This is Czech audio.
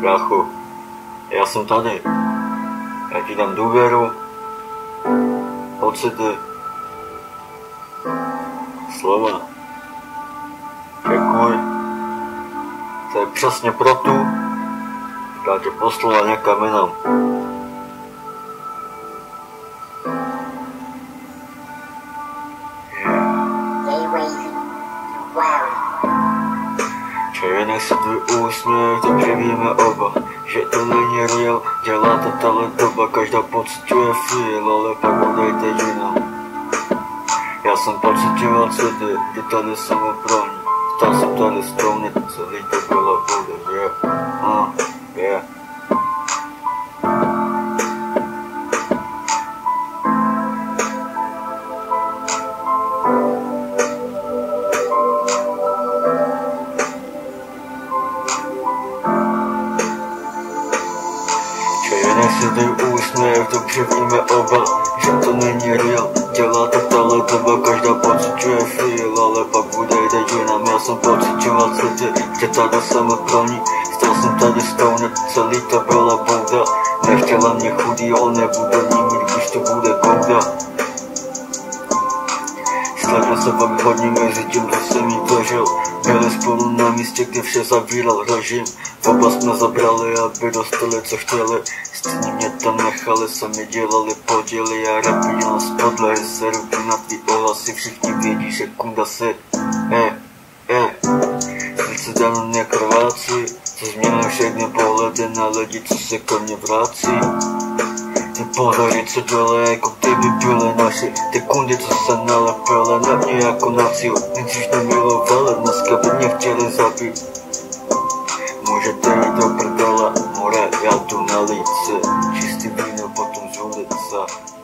Brácho, já jsem tady. Já ti dám důvěru, pocity, slova. Děkuj. To je přesně pro tu, která tě poslala někam jinam. Červený se tvůj úsměv, takže víme oba, že to není real, dělá to tahle doba, každá pociťuje feel, ale pak odejde jinam. Já jsem pocitoval city, kdy tady jsem pro ní, stál jsem tady stouně, celý to bylo bude, yeah. Červený se tvůj úsměv, dobře víme oba, že to není real, dělá to tahle doba, každá pociťuje feel, ale pak bude jde jinam. Já jsem pocitoval city, že tady jsem pro ní, stál jsem tady stouně, celý to byla bouda, nechtěla mě chudý, on nebude ní mít, když to bude kouda. Sledl se pak hodně mezi tím, že jsem jí dožil, byli spolu na místě, kde vše zavíral režim. Oba jsme zabrali, aby dostali, co chtěli. Stejně mě tam nechali, sami dělali poděly. A rapí nás podlehy, se ruky na tvý ohlasy. Všichni vědí, že kunda si Srdce dano nekrvácí, co změnil všechny pohledy na lidi, co se ke mně vrací. Ty pohledy, co dole, jako kdyby byly naši. Ty kundy, co se nalepily na mě jako na cíl. Nejdřív nemilovali, dneska by mě chtěli zabít. Můžete jít do prdele, more, já tu na líce. Čistý víno, potom z ulice.